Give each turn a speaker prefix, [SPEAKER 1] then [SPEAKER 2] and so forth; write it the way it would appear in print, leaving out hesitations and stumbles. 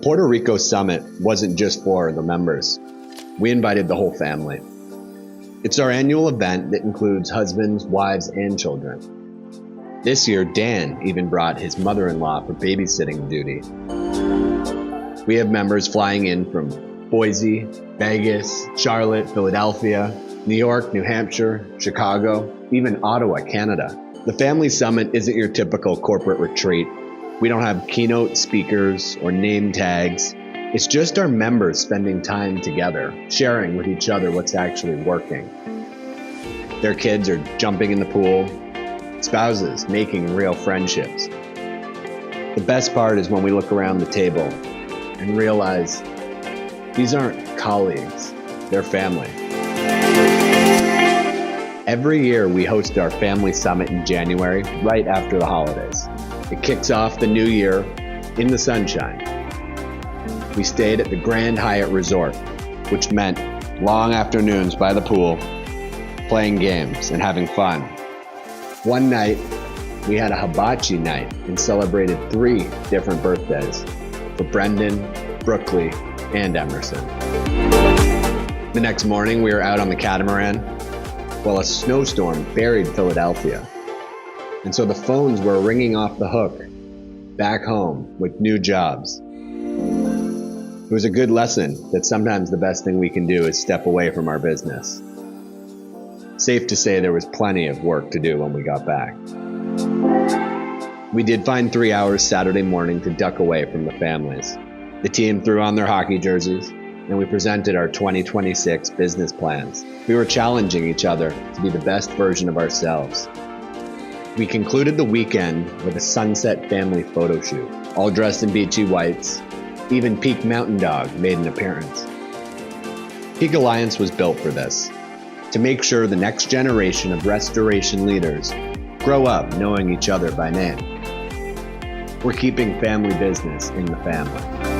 [SPEAKER 1] Puerto Rico summit wasn't just for the members. We invited the whole family. It's our annual event that includes husbands, wives, and children. This year, Dan even brought his mother-in-law for babysitting duty. We have members flying in from Boise, Vegas, Charlotte, Philadelphia, New York, New Hampshire, Chicago, even Ottawa, Canada. The Family Summit isn't your typical corporate retreat. We don't have keynote speakers or name tags. It's just our members spending time together, sharing with each other what's actually working. Their kids are jumping in the pool, spouses making real friendships. The best part is when we look around the table and realize these aren't colleagues, they're family. Every year we host our Family Summit in January, right after the holidays. It kicks off the new year in the sunshine. We stayed at the Grand Hyatt Resort, which meant long afternoons by the pool, playing games and having fun. One night, we had a hibachi night and celebrated 3 different birthdays for Brendan, Brookley, and Emerson. The next morning, we were out on the catamaran while a snowstorm buried Philadelphia. And so the phones were ringing off the hook back home with new jobs. It was a good lesson that sometimes the best thing we can do is step away from our business. Safe to say there was plenty of work to do when we got back. We did find 3 hours Saturday morning to duck away from the families. The team threw on their hockey jerseys, and we presented our 2026 business plans. We were challenging each other to be the best version of ourselves. We concluded the weekend with a sunset family photo shoot, all dressed in beachy whites. Even Peak Mountain Dog made an appearance. Peak Alliance was built for this, to make sure the next generation of restoration leaders grow up knowing each other by name. We're keeping family business in the family.